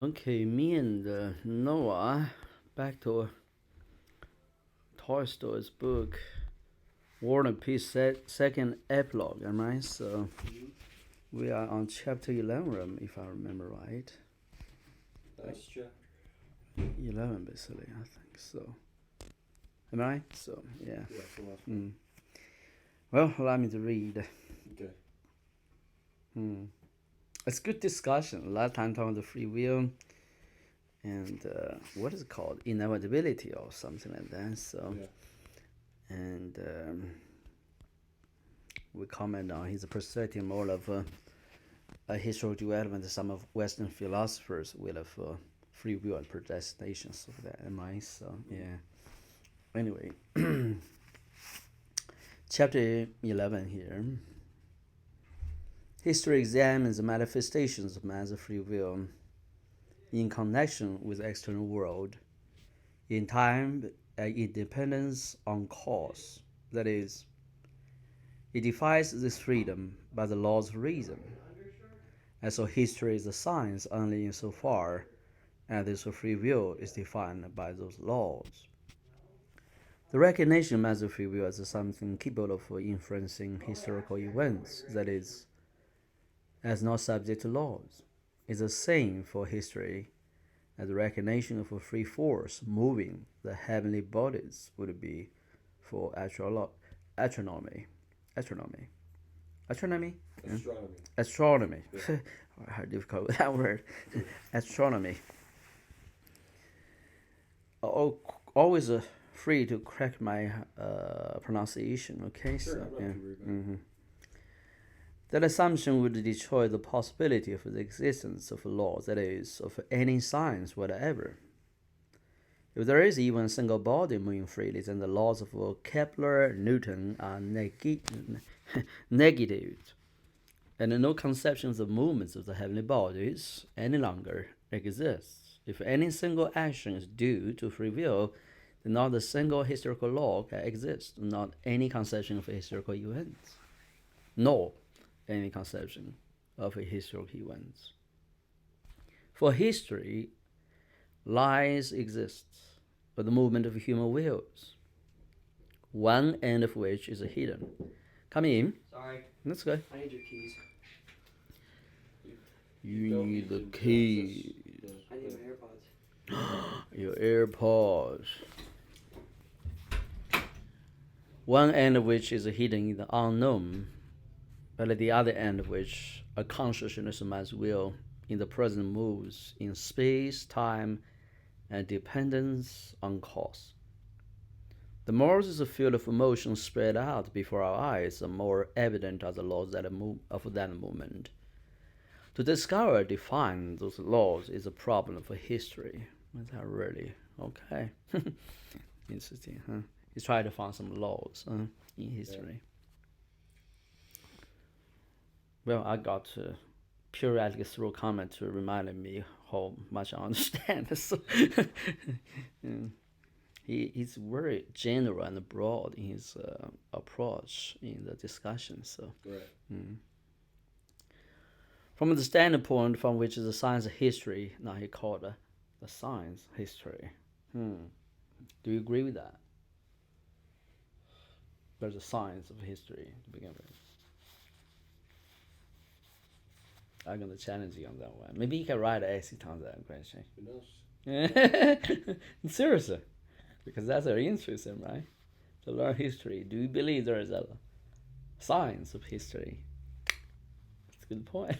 Okay, me and Noah back to Tolstoy's book War and Peace second epilogue, am I? So we are on chapter 11, if I remember right. Last chapter. 11, basically, I think so. Am I? So, yeah. Yeah, the last Mm. Well, allow me to read. Okay. It's good discussion. Last time talking about free will and what is it called? Inevitability or something like that. So, Yeah. and we comment on his perspective more of a historical development. Some of Western philosophers will have free will and predestination, so that am I? So yeah. Anyway, chapter 11 here. History examines the manifestations of man's free will in connection with the external world, in time and independence on cause. That is, it defines this freedom by the laws of reason. And so history is a science only insofar as this free will is defined by those laws. The recognition of free will as something capable of influencing historical events, that is, as not subject to laws, is the same for history as the recognition of a free force moving the heavenly bodies would be for astronomy. Astronomy. Astronomy? Astronomy. Astronomy. Yeah. How difficult with that word. Astronomy. Always free to correct my pronunciation, okay? Sure, So, I'm not yeah. too worried That assumption would destroy the possibility of the existence of laws, that is, of any science whatever. If there is even a single body moving freely, then the laws of Kepler, Newton are negative, and no conceptions of movements of the heavenly bodies any longer exists. If any single action is due to free will, then not a single historical law can exist, not any conception of historical events, nor any conception of historical events. For history, lies exist, but the movement of human wills, one end of which is hidden. Come in. Sorry, Let's go. I need your keys. You need the keys. I need my AirPods. Your AirPods. One end of which is hidden in the unknown, but at the other end of which a consciousness of man's will in the present moves in space, time, and dependence on cause. The more this field of motion spread out before our eyes, the more evident are the laws of that movement. To discover and define those laws is a problem for history. Is that really? Okay. Interesting, huh? He's trying to find some laws in history. Well, I got to periodically throw comment to remind me how much I understand. So, he's very general and broad in his approach in the discussion. So, right. From the standpoint from which the science of history, now he called the science history. Do you agree with that? There's a science of history to begin with. I'm gonna challenge you on that one. Maybe you can write an essay on that question. Who knows? Seriously, because that's very interesting, right? To learn history. Do you believe there is a science of history? That's a good point.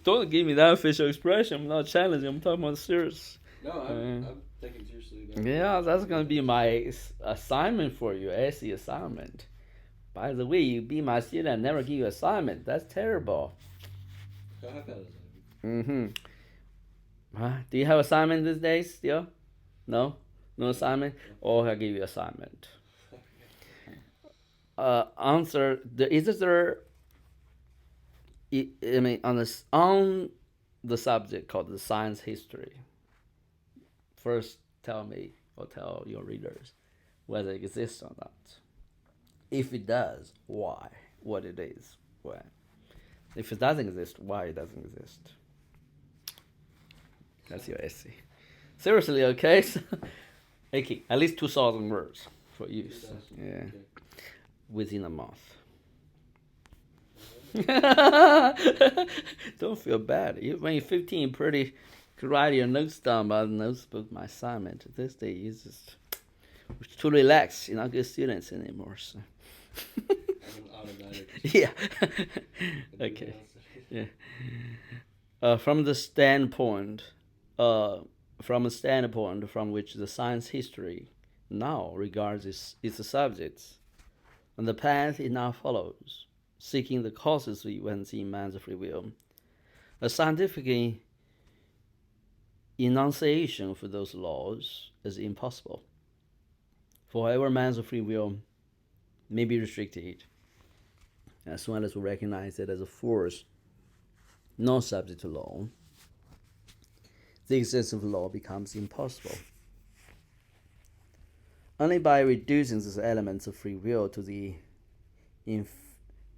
Don't give me that official expression. I'm not challenging. I'm talking about serious. No, I'm thinking seriously about Yeah, that's gonna be my assignment for you, essay assignment. By the way, you be my student and never give you assignment. That's terrible. I have that assignment. Do you have assignment these days still? No? No assignment? Or I'll give you assignment. Answer, is there, I mean, on the subject called the science history, first tell me or tell your readers whether it exists or not. If it does, why? What it is, when? If it doesn't exist, why it doesn't exist? That's your essay. Seriously, okay? So, okay, at least 2,000 words for use. Yeah, Okay. within a month. Don't feel bad. When you're 15, pretty could write your notes down by the notebook. My assignment this day is just too relaxed. You're not good students anymore. So. I'm an automatic. Yeah. Okay. Yeah. From the standpoint, from a standpoint from which the science history now regards its subjects, and the path it now follows, seeking the causes of events in man's free will, a scientific enunciation for those laws is impossible. For however man's free will may be restricted, as well as we recognize it as a force not subject to law, the existence of law becomes impossible. Only by reducing these elements of free will to the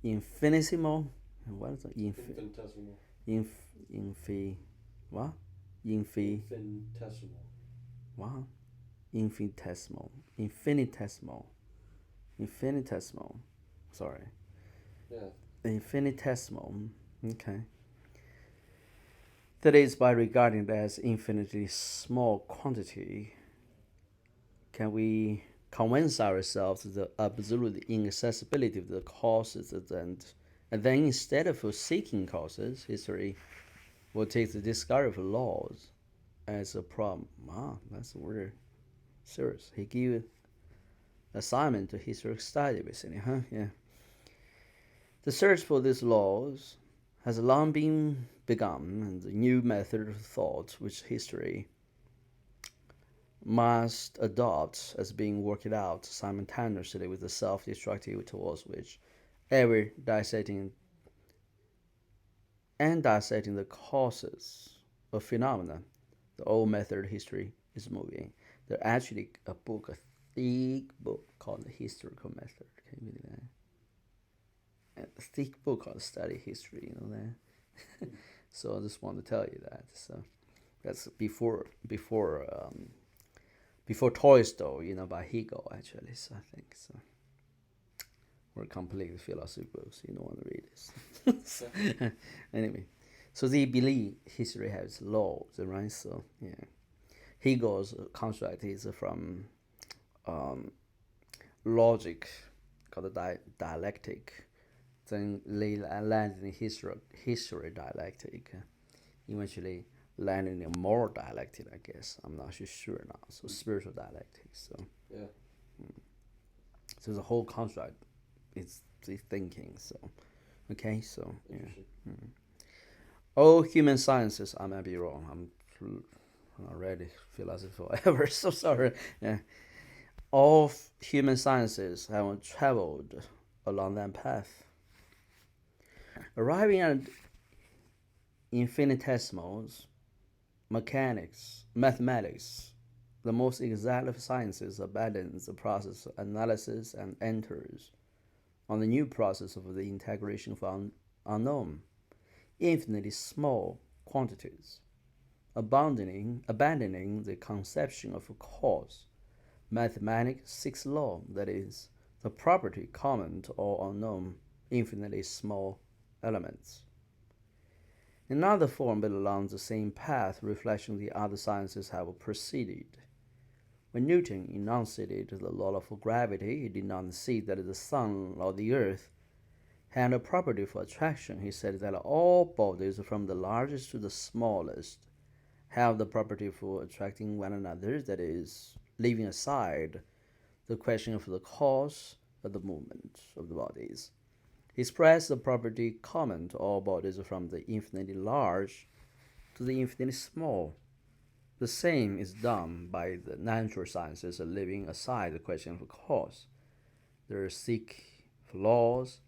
infinitesimal, what is it? Infinitesimal. What? Infinitesimal. What? Infinitesimal. Sorry. Yeah. Infinitesimal. Okay. That is, by regarding it as infinitely small quantity, can we convince ourselves of the absolute inaccessibility of the causes, and then instead of seeking causes, history will take the discovery of laws as a problem. Wow, that's weird. Serious. He gave you assignment to historic study, basically, huh? Yeah. The search for these laws has long been begun, and the new method of thought which history must adopt as being worked out simultaneously with the self-destructive towards which every dissecting the causes of phenomena, the old method of history is moving. There's actually a thick book called the Historical Method. Can you believe that? A thick book called Study History, you know that? So I just want to tell you that. So that's before Tolstoy, by Hegel, actually. So I think so. We're completely philosophy books. You don't want to read this. So, anyway, so they believe history has laws, right? So yeah, Hegel's construct is from logic, called dialectic. Then they landed in history dialectic. Eventually landed in moral dialectic, I guess. I'm not sure now. So spiritual dialectic. So yeah. So the whole construct is the thinking. So okay. So yeah. All human sciences. I might be wrong. I'm already philosophy forever. So sorry. Yeah. All human sciences have traveled along that path, arriving at infinitesimals. Mathematics, the most exact of sciences, abandons the process of analysis and enters on the new process of the integration of unknown, infinitely small quantities, abandoning the conception of a cause. Mathematics seeks law, that is, the property common to all unknown, infinitely small elements. Another form but along the same path, reflection the other sciences have proceeded. When Newton enunciated the law of gravity, he did not see that the sun or the earth had a property for attraction. He said that all bodies, from the largest to the smallest, have the property for attracting one another, that is, leaving aside the question of the cause of the movement of the bodies. He expressed the property common to all bodies from the infinitely large to the infinitely small. The same is done by the natural sciences, leaving aside the question of cause. They seek for laws.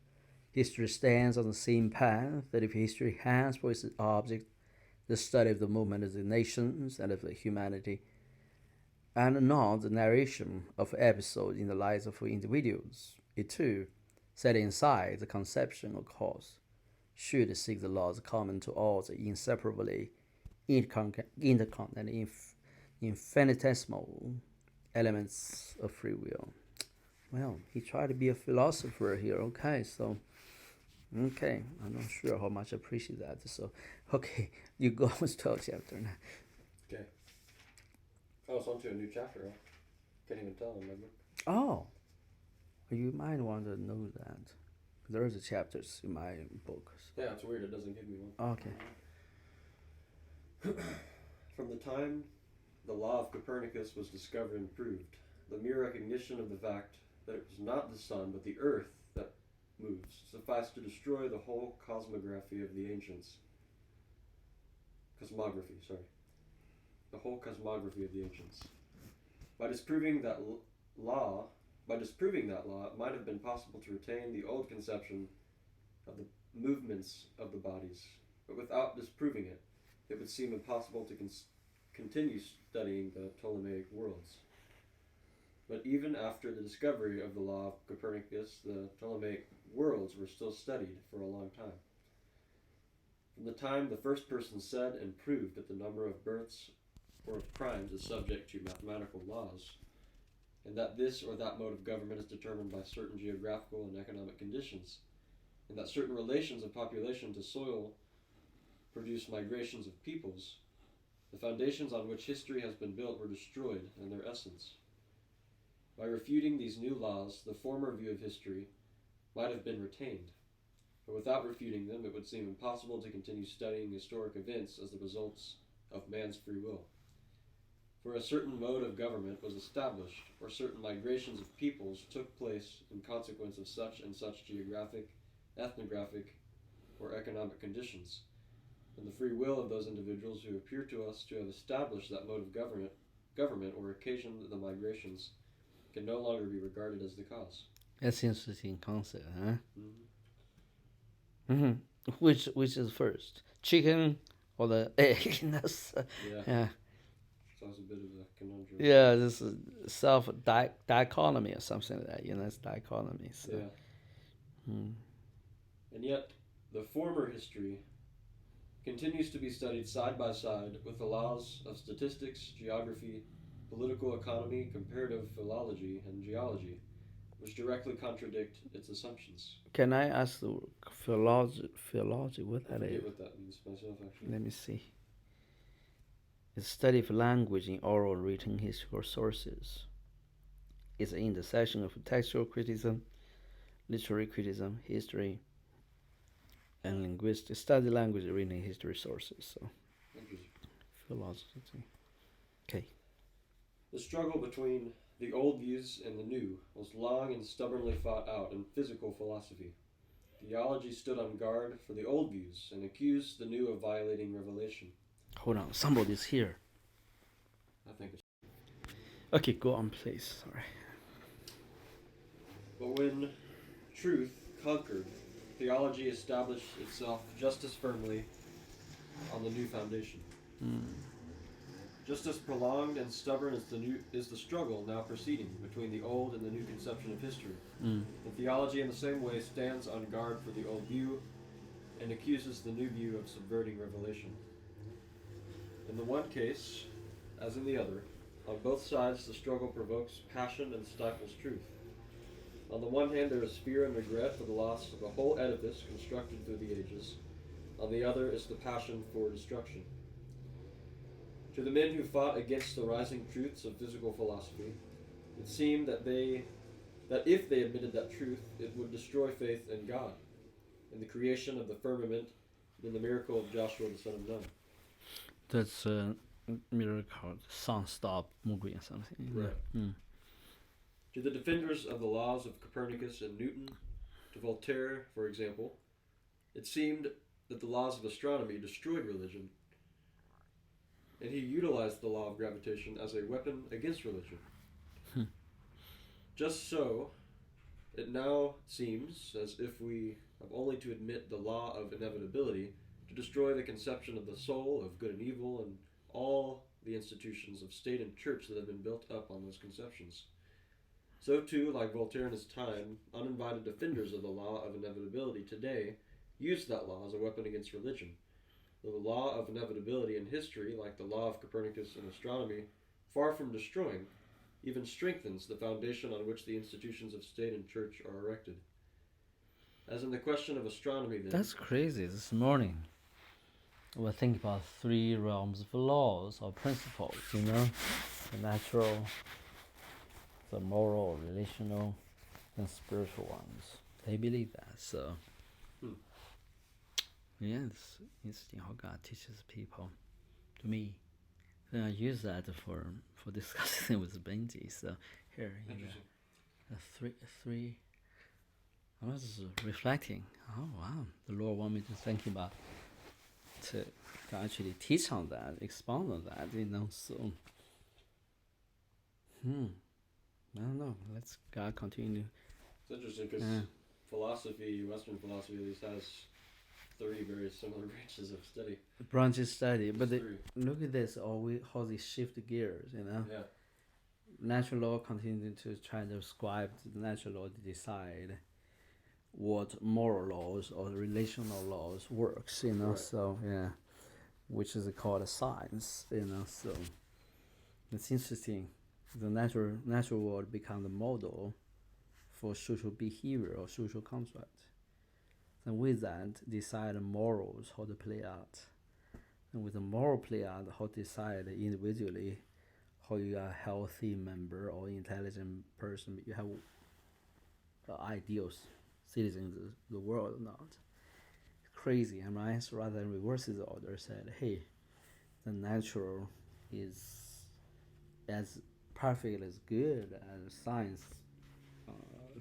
History stands on the same path, that if history has for its object the study of the movement of the nations and of the humanity, and not the narration of episodes in the lives of individuals, it too, setting aside the conception of cause, should seek the laws common to all the inseparably infinitesimal elements of free will. Well, he tried to be a philosopher here. Okay, so okay, I'm not sure how much I appreciate that. So, okay, you go with 12 chapter now. Okay. Oh, it's on to a new chapter, huh? Can't even tell, remember? Oh, you might want to know that. There's the chapters in my book. Yeah, it's weird, it doesn't give me one. Okay. From the time the law of Copernicus was discovered and proved, the mere recognition of the fact that it was not the sun but the earth that moves sufficed to destroy the whole cosmography of the ancients. The whole cosmography of the ancients. By disproving that law, it might have been possible to retain the old conception of the movements of the bodies, but without disproving it, it would seem impossible to continue studying the Ptolemaic worlds. But even after the discovery of the law of Copernicus, the Ptolemaic worlds were still studied for a long time. From the time the first person said and proved that the number of births or of crimes is subject to mathematical laws, and that this or that mode of government is determined by certain geographical and economic conditions, and that certain relations of population to soil produce migrations of peoples, the foundations on which history has been built were destroyed in their essence. By refuting these new laws, the former view of history might have been retained, but without refuting them, it would seem impossible to continue studying historic events as the results of man's free will. For a certain mode of government was established, or certain migrations of peoples took place in consequence of such and such geographic, ethnographic, or economic conditions, and the free will of those individuals who appear to us to have established that mode of government or occasioned the migrations can no longer be regarded as the cause. That's interesting concept, huh? Mm-hmm. Which is first, chicken or the egg? That's yeah. So it's a bit of a conundrum. Yeah, this is dichotomy or something like that. It's dichotomy. So. Yeah. And yet, the former history continues to be studied side by side with the laws of statistics, geography, political economy, comparative philology, and geology, which directly contradict its assumptions. Can I ask the philology what that is? I forget what that means myself, actually. Let me see. It's study of language in oral and written historical sources. It's an intersection of textual criticism, literary criticism, history, and linguistics. Study language and written history sources. So, philology. Okay. The struggle between the old views and the new was long and stubbornly fought out in physical philosophy. Theology stood on guard for the old views and accused the new of violating revelation. Hold on, somebody's here. I think it's... Okay, go on, please. Sorry. But when truth conquered, theology established itself just as firmly on the new foundation. Just as prolonged and stubborn as the struggle now proceeding between the old and the new conception of history. The theology in the same way stands on guard for the old view and accuses the new view of subverting revelation. In the one case, as in the other, on both sides the struggle provokes passion and stifles truth. On the one hand there is fear and regret for the loss of a whole edifice constructed through the ages. On the other is the passion for destruction. To the men who fought against the rising truths of physical philosophy, it seemed that if they admitted that truth, it would destroy faith in God, in the creation of the firmament, and in the miracle of Joshua the son of Nun. That's a miracle, sun stopped moving or something. Right. To the defenders of the laws of Copernicus and Newton, to Voltaire, for example, it seemed that the laws of astronomy destroyed religion, and he utilized the law of gravitation as a weapon against religion. Just so, it now seems as if we have only to admit the law of inevitability to destroy the conception of the soul, of good and evil, and all the institutions of state and church that have been built up on those conceptions. So too, like Voltaire in his time, uninvited defenders of the law of inevitability today use that law as a weapon against religion. The law of inevitability in history, like the law of Copernicus in astronomy, far from destroying, even strengthens the foundation on which the institutions of state and church are erected. As in the question of astronomy, then. That's crazy. This morning, we're thinking about 3 realms of laws or principles, the natural, the moral, relational, and spiritual ones. They believe that. So, yeah, it's interesting how God teaches people. To me, then I use that for discussing with Benji. So here, three. I was reflecting. Oh wow, the Lord want me to think about to actually teach on that, expound on that. So. I don't know. Let's God continue. It's interesting because philosophy, Western philosophy at least, has 3 very similar branches of study. Branches study, but look at this. How they shift gears. Yeah. Natural law continue to try to ascribe to the natural law to decide what moral laws or relational laws works. Right. So yeah, which is called science. So it's interesting. The natural world become the model for social behavior or social contract. And with that, decide morals how to play out. And with the moral play out, how to decide individually how you are a healthy member or intelligent person. You have ideal citizens of the world or not. Crazy, right? So rather than reverse the order, said, hey, the natural is as perfect as good as science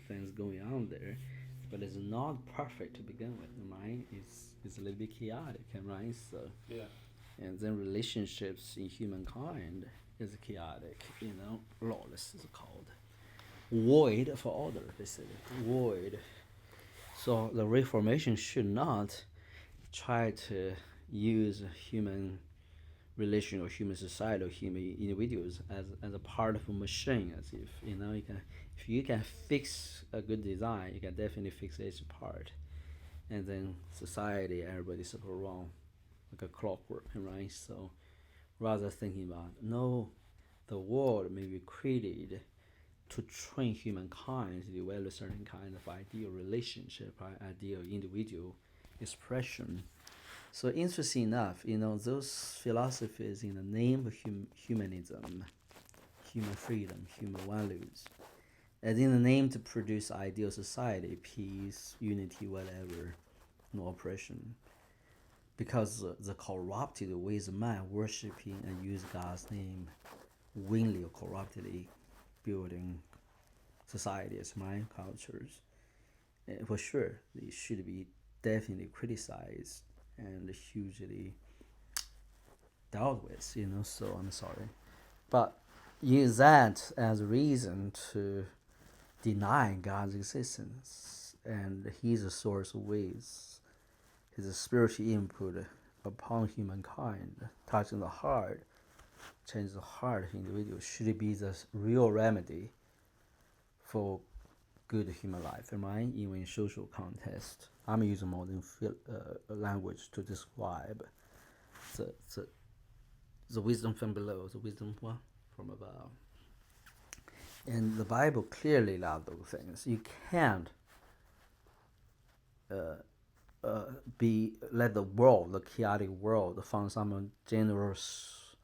things going on there, but it's not perfect to begin with, right? It's a little bit chaotic, right? So yeah, and then relationships in humankind is chaotic, lawless is called void for order, basically void. So the Reformation should not try to use human relation or human society or human individuals as a part of a machine, as if if you can fix a good design, you can definitely fix each part, and then society, everybody's so wrong, like a clockwork, right? So rather thinking about no, the world may be created to train humankind to develop a certain kind of ideal relationship, ideal individual expression. So interesting enough, those philosophies in the name of humanism, human freedom, human values, and in the name to produce ideal society, peace, unity, whatever, no oppression. Because the corrupted ways of man worshipping and use God's name, willingly or corruptly building societies, mind cultures, for sure, they should be definitely criticized and hugely dealt with, so I'm sorry. But use that as a reason to deny God's existence and his source of ways, his spiritual input upon humankind, touching the heart, change the heart of individuals, should be the real remedy for good human life, right? Even in social context. I'm using modern language to describe the wisdom from below, the wisdom from above. And the Bible clearly allows those things. You can't let the world, the chaotic world, find some generous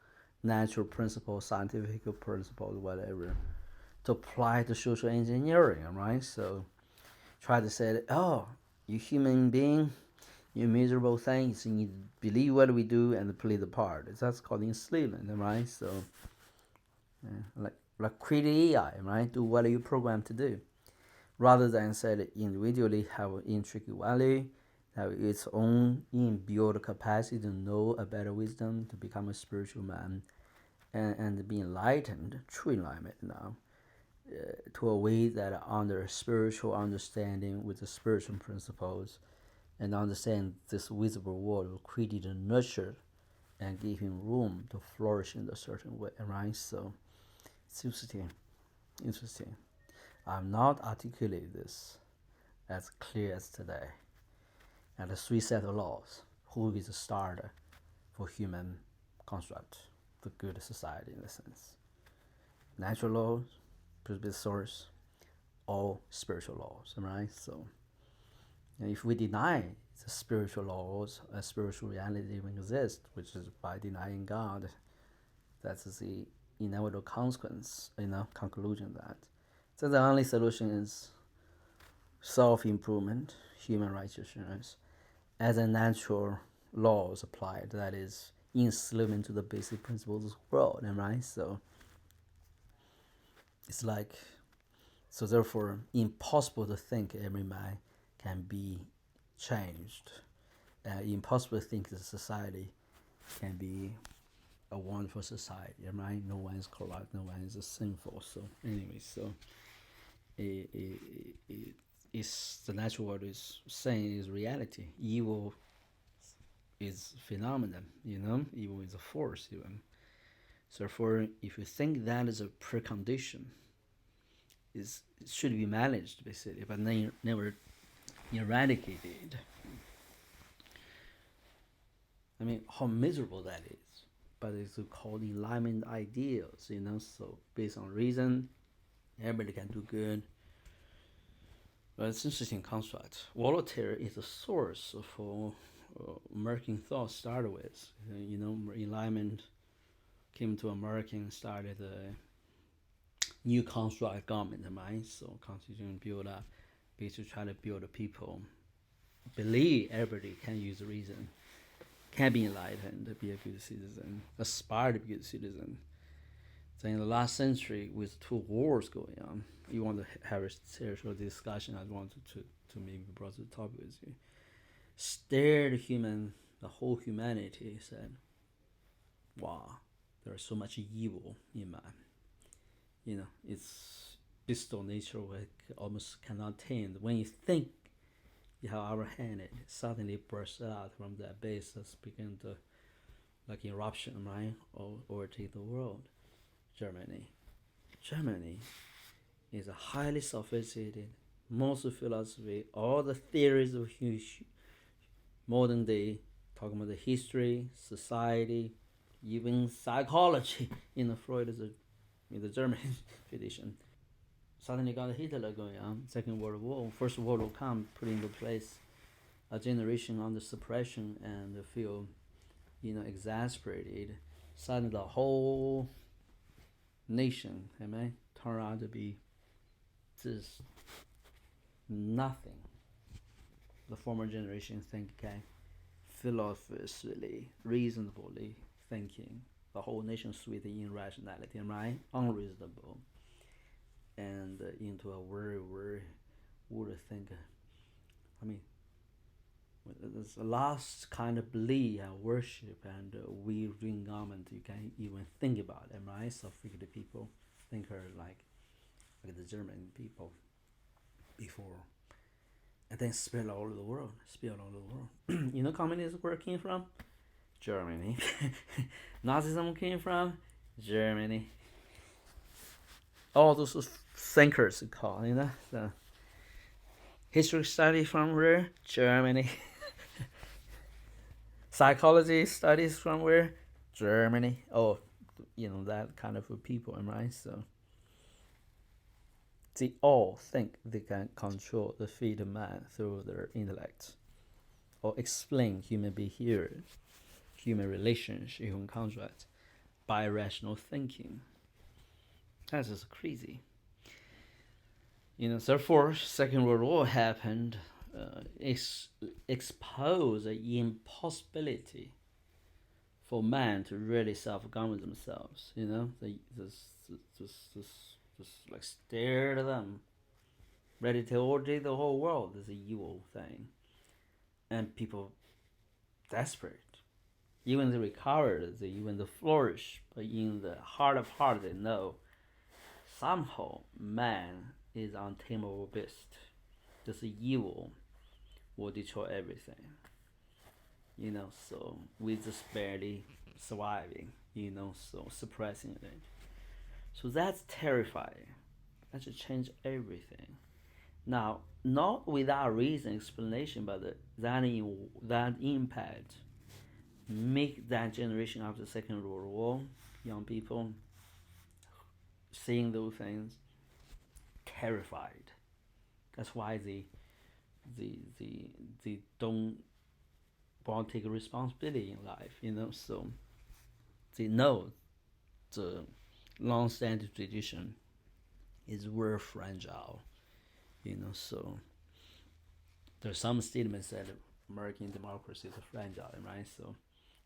natural principle, scientific principle, whatever, to apply to social engineering, right? So try to say, oh, you human being, you miserable things, you need to believe what we do and play the part. That's called enslavement, right? So like create AI, right? Do what you programmed to do. Rather than say individually have an intrinsic value, have its own inbuilt capacity to know a better wisdom, to become a spiritual man, and be enlightened, true enlightenment now, to a way that under spiritual understanding with the spiritual principles, and understand this visible world created and nurtured, and give him room to flourish in a certain way, right? So it's interesting. I'm not articulating this as clear as today. And the 3 set of laws. Who is the starter? for human construct, the good society in a sense. Natural laws, previous source, all spiritual laws, right? So, and if we deny the spiritual laws, a spiritual reality even exists, which is by denying God, that's the inevitable consequence, conclusion that. So the only solution is self-improvement, human righteousness, as a natural laws applied, that is enslavement to the basic principles of the world, right? So it's like, so therefore impossible to think every man can be changed. Impossible to think that society can be a wonderful society, right? No one is corrupt, no one is sinful. So anyway, so it's the natural world is saying is reality. Evil is phenomenon, evil is a force even. So therefore, if you think that is a precondition, it should be managed basically, but never eradicated. I mean, how miserable that is. But it's called enlightenment ideals, so based on reason, everybody can do good. But it's an interesting construct. Voltaire is a source for American thought started with. Enlightenment came to America and started a new construct government, right? So constitution build up, basically try to build a people, believe everybody can use reason, can be enlightened, be a good citizen, aspire to be a good citizen. So in the last century, with 2 wars going on, you want to have a serious discussion. I wanted to maybe brought the topic with you. Stared the whole humanity, said, wow, there is so much evil in man. It's bestow nature we almost cannot tame. When you think you have our hand, it suddenly bursts out from that base that's begin to like eruption, right? Or overtake the world. Germany is a highly sophisticated, most philosophy, all the theories of modern day, talking about the history, society, even psychology in the Freud is in the German tradition. Suddenly got Hitler going on, Second World War, First World War come, put into place a generation under suppression and feel, exasperated. Suddenly the whole nation, turn out to be just nothing. The former generation think, philosophically, reasonably thinking, the whole nation swayed in irrationality, right? Unreasonable. And into a very, very would think. It's the last kind of belief and worship and we doing garment you can even think about, right? Sophisticated people think her like the German people before, and then spread all over the world. Communism where it came from? Germany. Nazism came from? Germany. All those thinkers called, the history study from where? Germany. Psychology studies from where? Germany. Oh, that kind of people, right? So they all think they can control the fate of man through their intellect, or explain human behavior, human relations, human contracts by rational thinking. That's just crazy. Therefore, Second World War happened, exposed the impossibility for man to really self-govern themselves. They just like stare at them, ready to overtake the whole world. Is an evil thing, and people desperate. Even they recovered, they even they flourish, but in the heart of heart, they know somehow man is untamable beast. This evil will destroy everything. So we just barely surviving. So suppressing it. So that's terrifying. That should change everything. Now, not without reason explanation, but that impact make that generation after the Second World War, young people, seeing those things, terrified. That's why they don't want to take responsibility in life. So they know the long-standing tradition is very fragile. So there's some statements that American democracy is fragile, right? So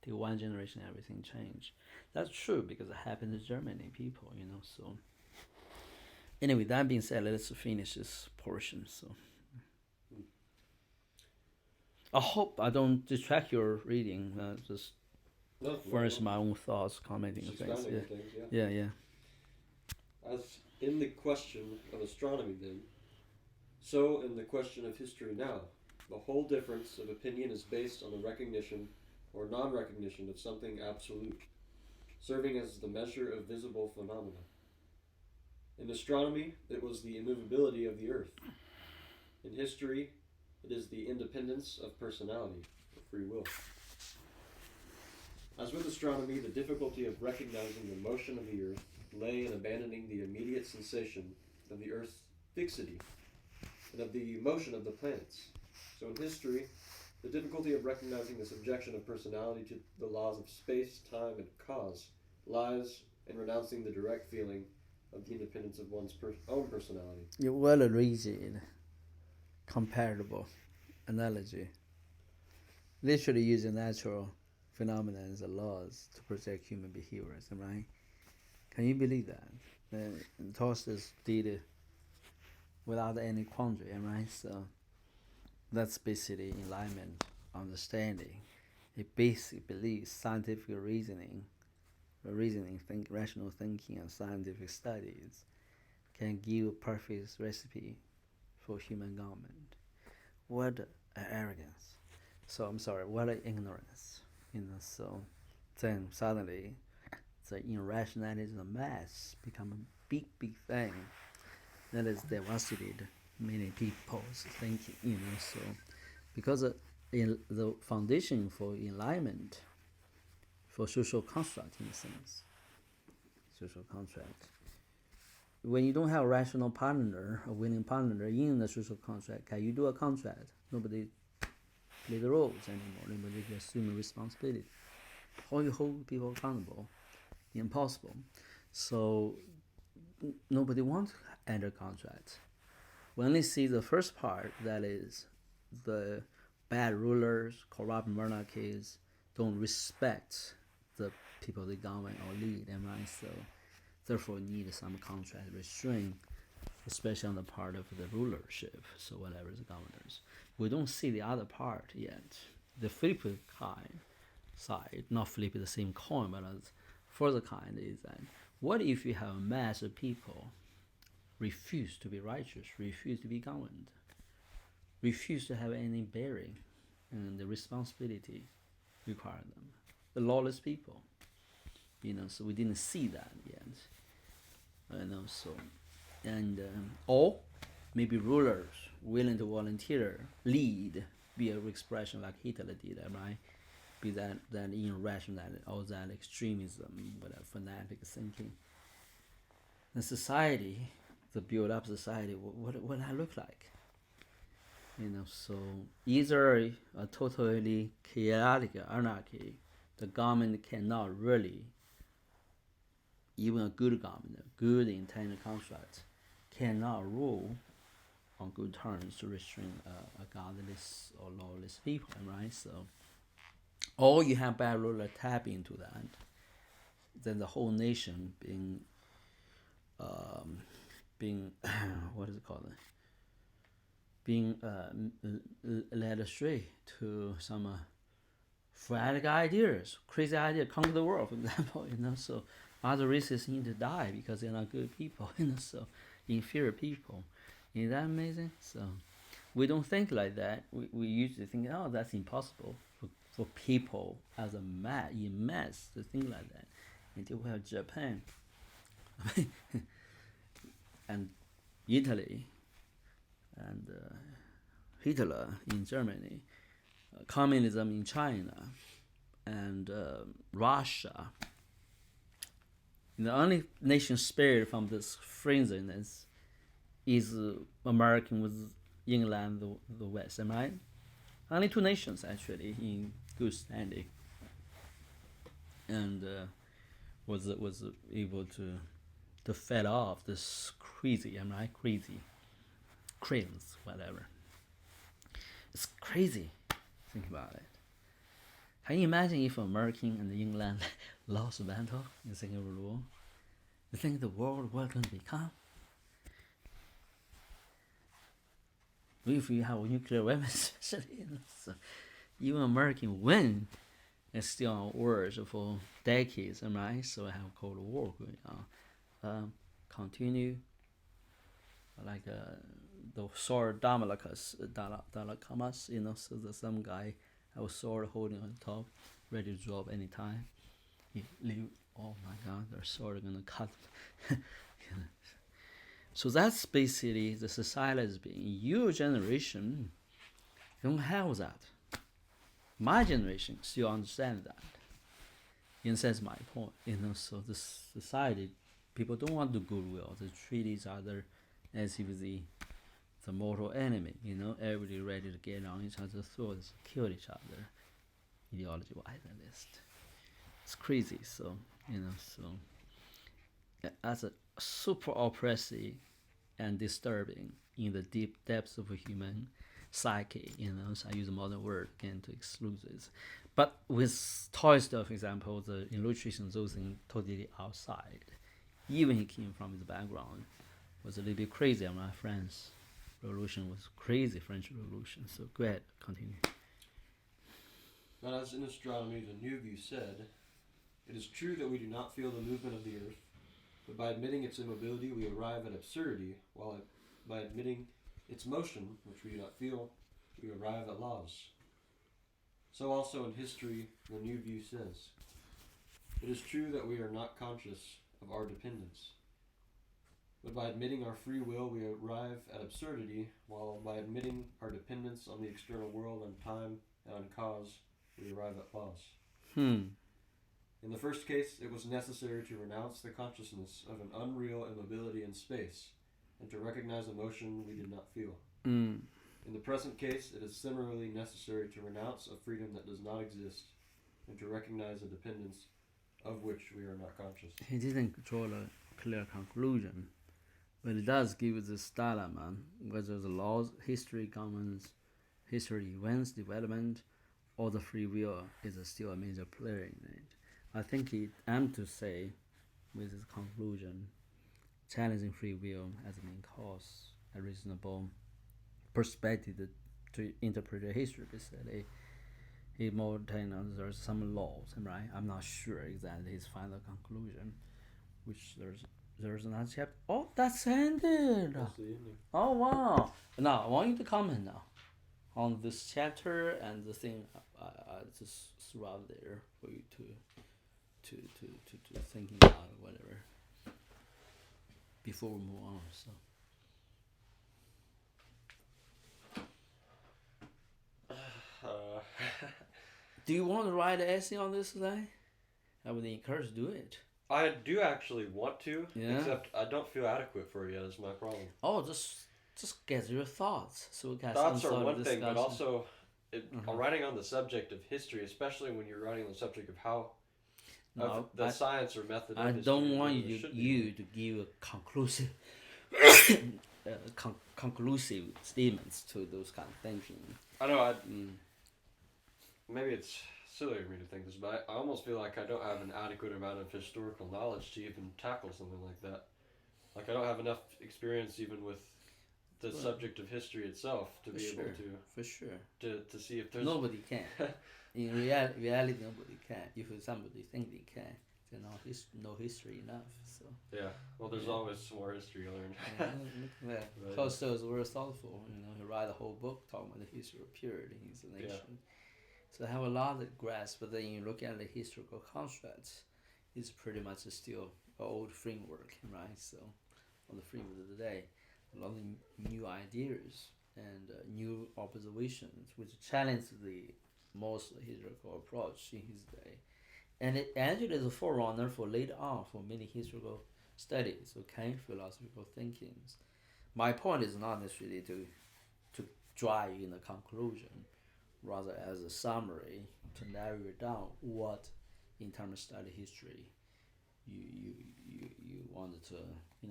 take one generation, everything changed. That's true because it happened to Germany people. So anyway, that being said, let's finish this portion. So I hope I don't distract your reading. Just furnish my own thoughts, commenting Just things. expounding on things, yeah. Yeah. As in the question of astronomy, then, so in the question of history now, the whole difference of opinion is based on the recognition or non-recognition of something absolute, serving as the measure of visible phenomena. In astronomy, it was the immovability of the earth. In history, it is the independence of personality, or free will. As with astronomy, the difficulty of recognizing the motion of the earth lay in abandoning the immediate sensation of the earth's fixity and of the motion of the planets. So in history, the difficulty of recognizing the subjection of personality to the laws of space, time, and cause lies in renouncing the direct feeling of the independence of one's own personality. You well reasoned, comparable analogy. Literally using natural phenomena and laws to project human behaviors, right? Can you believe that? Tolstoy did it without any quandary, right? So that's basically enlightenment understanding. It basically believes scientific reasoning, rational thinking, and scientific studies can give a perfect recipe for human government. What arrogance! So I'm sorry, what ignorance! So then suddenly the irrationality of the mass become a big thing that has devastated many people's thinking. So because in the foundation for enlightenment, for social construct in a sense, social contract. When you don't have a rational partner, a willing partner in the social contract, can you do a contract? Nobody play the roles anymore. Nobody assume responsibility. How you hold people accountable? Impossible. So nobody wants to enter contract. We only see the first part, that is the bad rulers, corrupt monarchies don't respect the people they govern or lead, right? So therefore need some contract restraint, especially on the part of the rulership, so whatever the governors. We don't see the other part yet. The flip side, not flip the same coin, but further kind is that what if you have a mass of people refuse to be righteous, refuse to be governed, refuse to have any bearing and the responsibility require them? The lawless people. So we didn't see that yet. Or maybe rulers willing to volunteer, lead, be an expression like Hitler did, right? Be that irrationality or that extremism, whatever, fanatic thinking. The society, the built-up society, what that look like? So either a totally chaotic anarchy, the government cannot really, even a good government, good intended construct, cannot rule on good terms to restrain a godless or lawless people, right? So, or you have bad ruler tap into that, then the whole nation being what is it called? Being led astray to some fanatic ideas, crazy ideas, conquer the world, for example. So other races need to die because they're not good people. So inferior people. Isn't that amazing? So we don't think like that. We usually think, oh, that's impossible for people as a mass to think like that. Until we have Japan and Italy and Hitler in Germany, communism in China, and Russia. The only nation spared from this frenziness is American with England, the West, am I right? Only two nations actually in good standing, and was able to fed off this crazy, am I right? Cravens, whatever. It's crazy. Think about it. Can you imagine if American and England lost the battle in the Second World War? You think the world was going to become? If you have nuclear weapons, especially, so even American win, it's still on wars for decades, am I right? So I have Cold War going on. Continue like the sword Damocles, so the some guy have a sword holding on top, ready to drop anytime. He leave, oh my God, their sword gonna cut. So that's basically the society has been. Your generation don't have that. My generation still understand that. In a sense, my point. So this society, people don't want to do goodwill. They treat each other as if the mortal enemy. Everybody ready to get on each other's throats, kill each other, ideology-wise at least. It's crazy. So as a super oppressive and disturbing in the deep depths of a human psyche, so I use a modern word again to exclude this. But with Tolstoy, for example, the illustration, those things totally outside. Even he came from his background, was a little bit crazy. My friend's revolution was crazy, French Revolution. So go ahead, continue. But as in astronomy, the New View said, it is true that we do not feel the movement of the earth, but by admitting its immobility, we arrive at absurdity, while by admitting its motion, which we do not feel, we arrive at laws. So also in history, the New View says, it is true that we are not conscious of our dependence, but by admitting our free will, we arrive at absurdity, while by admitting our dependence on the external world, on time, and on cause, we arrive at laws. In the first case, it was necessary to renounce the consciousness of an unreal immobility in space, and to recognize a motion we did not feel. In the present case, it is similarly necessary to renounce a freedom that does not exist, and to recognize a dependence of which we are not conscious. He didn't draw a clear conclusion, but it does give this dilemma, whether the laws, history, commons, history, events, development, or the free will is still a major player in it. I think he aimed to say, with his conclusion, challenging free will as a main cause, a reasonable perspective to interpret history. Basically, he more there's some laws, right? I'm not sure exactly his final conclusion, which there's another chapter. Oh, that's ended. Oh wow! Now I want you to comment now on this chapter and the thing I just threw out there for you to thinking about or whatever before we move on. So do you want to write an essay on this today? I would encourage to do it. I do actually want to, Yeah. except I don't feel adequate for it yet. Is my problem. Oh, just get your thoughts. So we can Thoughts some are sort one of thing, but discussion. also writing on the subject of history, especially when you're writing on the subject of how of the science or method. I of don't history, want there you should to give a conclusive conclusive statements to those kind of thinking. I know. Maybe it's silly of me to think this, but I almost feel like I don't have an adequate amount of historical knowledge to even tackle something like that. Like I don't have enough experience even with the subject of history itself to be able to. For sure. To see if there's Nobody can. In reality, nobody can. If somebody think they can, they know history enough. So. Yeah. Well, there's always some more history to learn. Look at that. Tolstoy was very thoughtful. He wrote a whole book talking about the history of period in his nation. Yeah. So I have a lot of grasp, but then you look at the historical constructs, it's pretty much still an old framework, right? So on the framework of the day, a lot of new ideas and new observations which challenge the most historical approach in his day. And it actually is a forerunner for later on for many historical studies, okay, philosophical thinkings. My point is not necessarily to drive in a conclusion, rather as a summary to narrow it down what, in terms of study history, you wanted to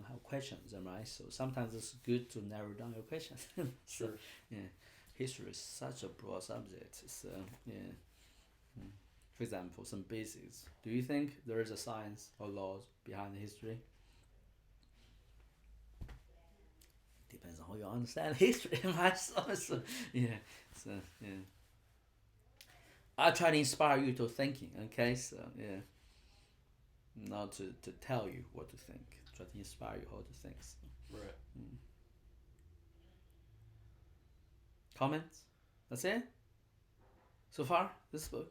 have questions, right? So sometimes it's good to narrow down your questions. So, Sure. yeah, history is such a broad subject. So yeah. For example, some basics. Do you think there is a science or laws behind history? Depends on how you understand history, right? Yeah. So yeah. I try to inspire you to thinking. Okay. So yeah. Not to tell you what to think. Try to inspire you how to think. So. Right. Comments? That's it. So far, this book.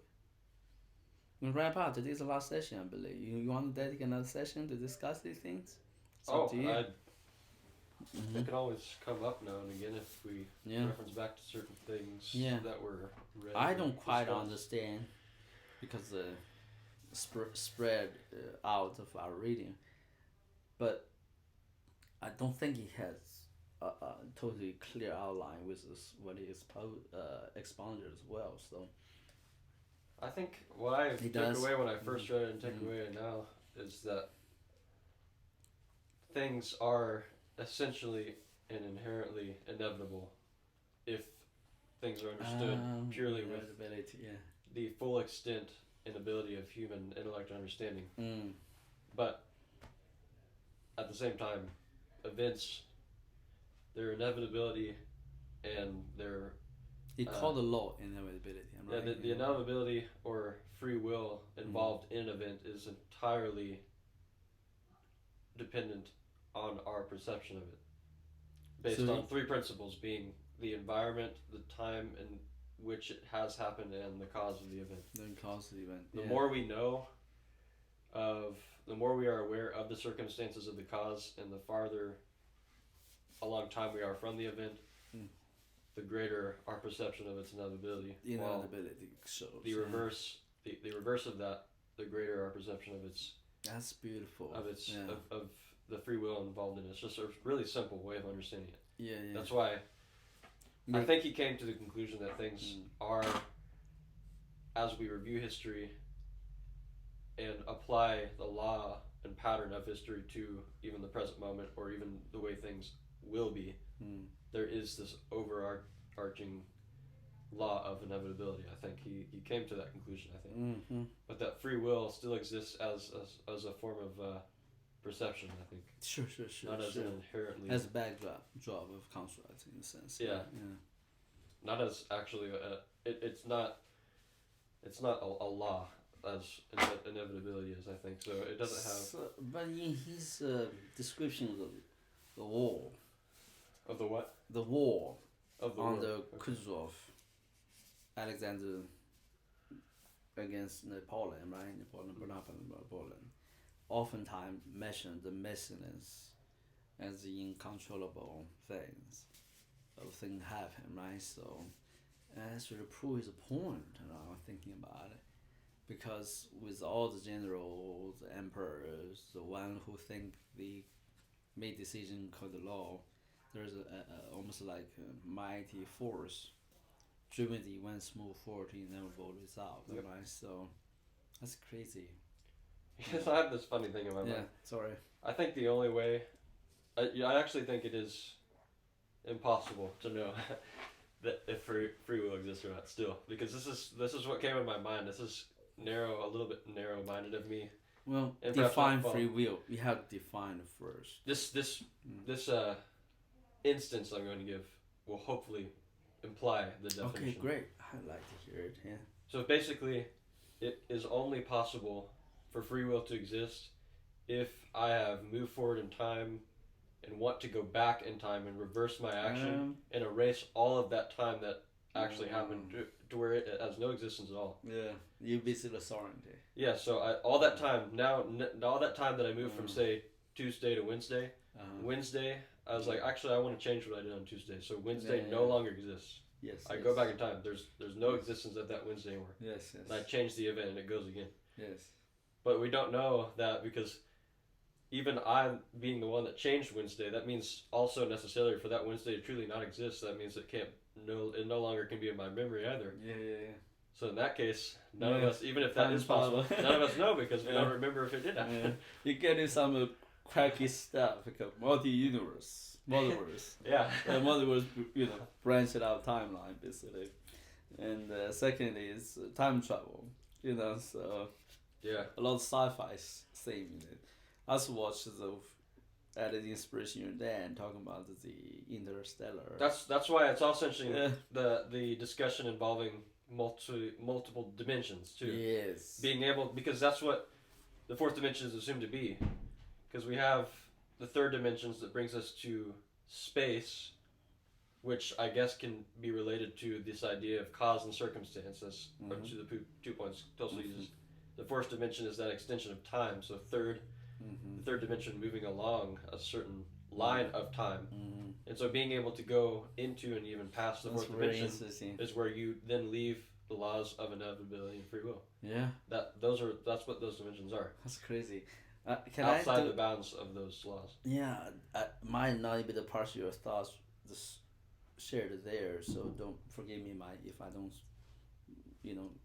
We wrap up. Today's the last session, I believe. You want to dedicate another session to discuss these things? It's up to you. It can always come up now and again if we reference back to certain things that were read. I don't quite discussed. understand because spread out of our reading, but I don't think he has a totally clear outline with what he expounded as well. So I think what I took does. away when I first read it and take away now is that things are essentially and inherently inevitable if things are understood purely with the full extent and ability of human intellect and understanding. But at the same time, events, their inevitability and their He called the law inevitability. Right? The inevitability or free will involved in an event is entirely dependent on our perception of it, based on three principles, being the environment, the time in which it has happened, and the cause of the event. The more we know the more we are aware of the circumstances of the cause, and the farther along time we are from the event, the greater our perception of its inevitability. The inevitability shows. The reverse of that, the greater our perception of its. That's beautiful. Of its of the free will involved in it. It's just a really simple way of understanding it. Yeah. That's why I think he came to the conclusion that things are, as we review history and apply the law and pattern of history to even the present moment or even the way things will be, there is this overarching law of inevitability. I think he came to that conclusion, I think. But that free will still exists as a form of perception, I think. Sure. Not as an inherently... As a backdrop of construct, in a sense. Yeah. Not as actually... It's not a law as inevitability is, I think. So it doesn't have... But in his description of the war... Of the what? The war. Of the on war. the Kutuzov, Alexander against Napoleon, right? Napoleon. Oftentimes mention the messiness as the uncontrollable things happen, right? So that's really proves his point, thinking about it. Because with all the generals, the emperors, the one who think they made decision called the law, there's a almost like a mighty force driven the events move forward to inevitable result, right? So that's crazy. Yes, I have this funny thing in my mind. Yeah, sorry. I think the only way, I actually think it is impossible to know that if free will exists or not still, because this is what came in my mind. This is a little bit narrow-minded of me. Well, define free will. You have to define it first. This instance I'm going to give will hopefully imply the definition. Okay, great. I'd like to hear it. Yeah. So basically, it is only possible for free will to exist if I have moved forward in time and want to go back in time and reverse my action and erase all of that time that actually happened to where it has no existence at all. Yeah, you basically sovereignty. Yeah, so all that time all that time that I moved from say Tuesday to Wednesday, I was like, actually I want to change what I did on Tuesday, so Wednesday no longer exists. Yes. I yes. go back in time. There's no existence of that Wednesday anymore. Yes. Yes. And I change the event and it goes again. Yes. But we don't know that because even I being the one that changed Wednesday, that means also necessarily for that Wednesday to truly not exist, that means it no longer can be in my memory either. Yeah. So in that case, none of us, even if that Time is possible, travel. none of us know because we Yeah. don't remember if it did happen. Yeah. You get in some cracky stuff like a multi-universe, multiverse. Yeah. Multiverse, branched out timeline basically. And second is time travel. So Yeah. a lot of sci-fi theme in it. I also watched added inspiration your dad talking about the interstellar. That's why it's all essentially Yeah. the discussion involving multiple dimensions too. Yes. Being able, because that's what the fourth dimension is assumed to be, because we have the third dimensions that brings us to space, which I guess can be related to this idea of cause and circumstances, or to the 2 points Tolstoy uses. The fourth dimension is that extension of time, so the third dimension moving along a certain line of time. And so being able to go into and even past the fourth dimension is where you then leave the laws of inevitability and free will. Yeah. That's what those dimensions are. That's crazy. Outside the bounds of those laws. Yeah, might not be the part of your thoughts just shared there, so don't forgive me if I don't,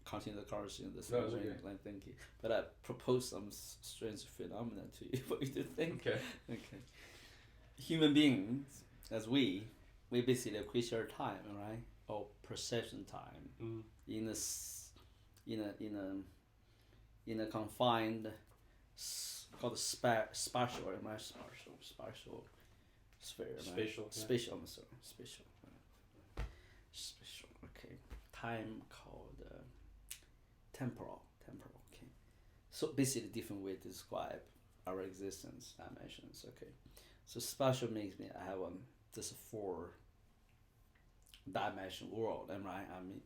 continue the conversation the same way I'm thinking. But I propose some strange phenomena to you for you to think. Okay. Human beings, as we basically appreciate time, right? Or perception time in a confined called spatial sphere, right? Spatial. I'm sorry, spatial. Spatial. Okay. Time called temporal. Okay. So basically, different way to describe our existence dimensions. Okay. So spatial makes me I have this 4-dimension world, am right? I'm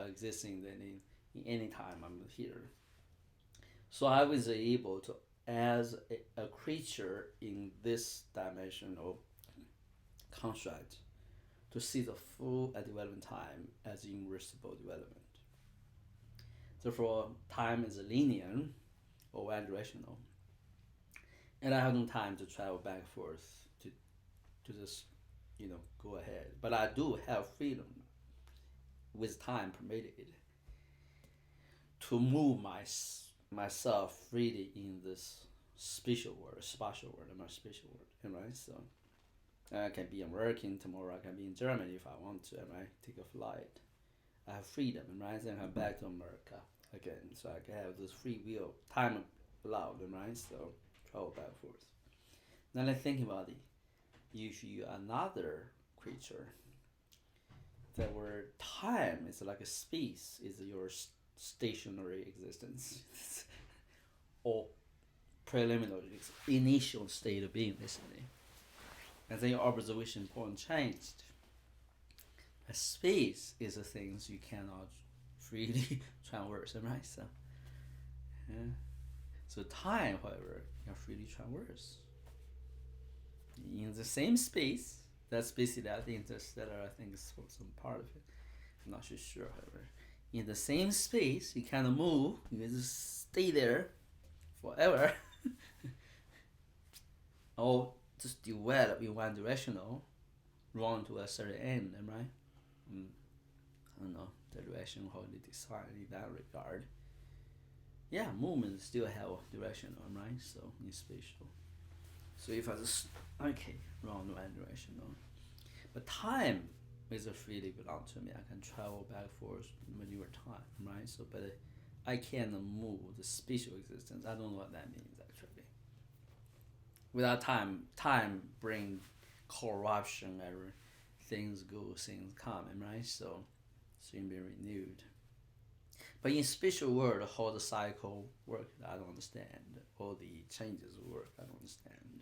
existing in any time I'm here. So I was able to, as a creature in this dimensional construct, to see the full development time as irreversible development. Therefore, time is linear or one-directional. And I have no time to travel back and forth to just, go ahead. But I do have freedom, with time permitted, to move myself freely in this spatial world, and my spatial world, right? So I can be American tomorrow. I can be in Germany if I want to, right? Take a flight. I have freedom, right? Then come back to America again, so I can have this free will, time allowed, right? So travel back and forth. Then I think about it. If you are another creature, that where time is like a space, is your stationary existence, or preliminary initial state of being, basically. And then your observation point changed. A space is the things you cannot freely traverse, right? So, so time, however, you can freely traverse. In the same space, that's basically the interstellar, I think, is some part of it. I'm not sure, however. In the same space, you kind of move, you just stay there forever. Or just develop in one directional, run to a certain end, right? I don't know the direction how they decide in that regard. Yeah, movement still have directional, right? So in spatial. So if I just run one directional, but time is freely belong to me. I can travel back and forth, maneuver time, right? So, but I can't move the spatial existence. I don't know what that means actually. Without time bring corruption, every things go, things come, right? So can be renewed. But in spatial world, how the cycle work, I don't understand. All the changes work, I don't understand.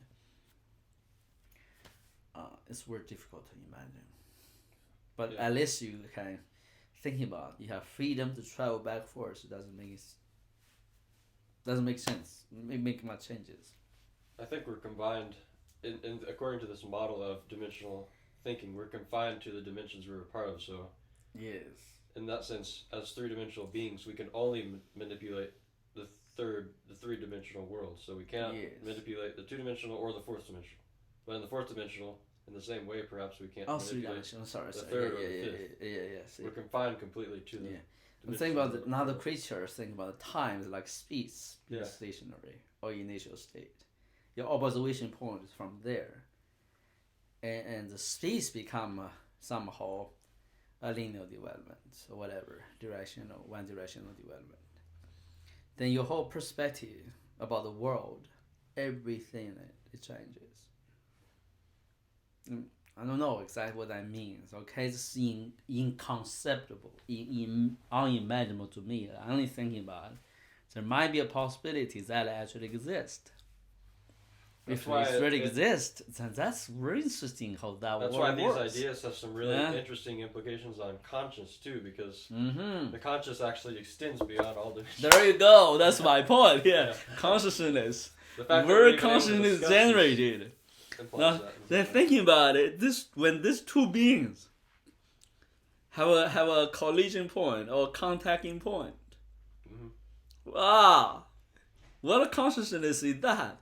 It's very difficult to imagine. But at least you can think about it. You have freedom to travel back and forth. It doesn't make sense. Make much changes. I think we're combined, in according to this model of dimensional thinking. We're confined to the dimensions we're a part of. So, Yes. in that sense, as three-dimensional beings, we can only manipulate the three-dimensional world. So we can't Yes. manipulate the two-dimensional or the fourth dimensional. But in the fourth dimensional, in the same way, perhaps we can't Oh, manipulate. three-dimensional. Sorry. the third or the Yeah. fifth. Yeah. We're confined completely to the. Yeah. And dimensions think about of another creature. Think about time, like space, Yeah. stationary or initial state. Your observation point is from there, and the space become somehow a linear development or whatever one directional development. Then your whole perspective about the world, everything it changes. I don't know exactly what that means. Okay, it's inconceivable, unimaginable to me. I'm only thinking about it. There might be a possibility that actually exists. That's If why it really exists, then that's very interesting how that That's world why these works. ideas have some really Yeah. interesting implications on conscience too, because Mm-hmm. the conscious actually extends beyond all dimensions. There you go. That's my point. Yeah, consciousness. The fact that Where we're even able to consciousness discuss generated. this implies Now, that. then thinking about it, when these two beings have a collision point or contacting point, Mhm. wow, what a consciousness is that?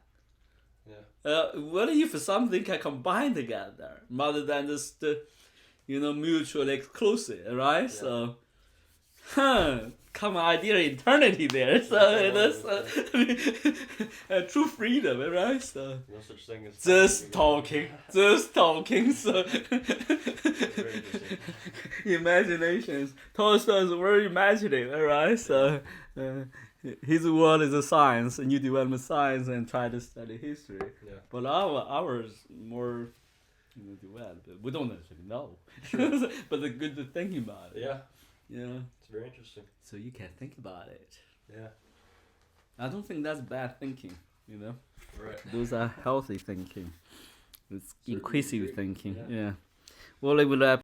Yeah. What if something can combine together rather than just mutually exclusive, right? Yeah. So, common idea eternity there. So that's true freedom, right? So No such thing as just talking. So Very interesting. imaginations. Tolstoy is very imaginative, right? So his world is a science, and you develop science and try to study history. Yeah. But ours more developed. We don't actually know. Sure. But the good to thinking about it. Yeah. Yeah. It's very interesting. So you can think about it. Yeah. I don't think that's bad thinking. Right. Those are healthy thinking. It's Certainly inclusive agree. thinking. Yeah. Yeah. Well, it will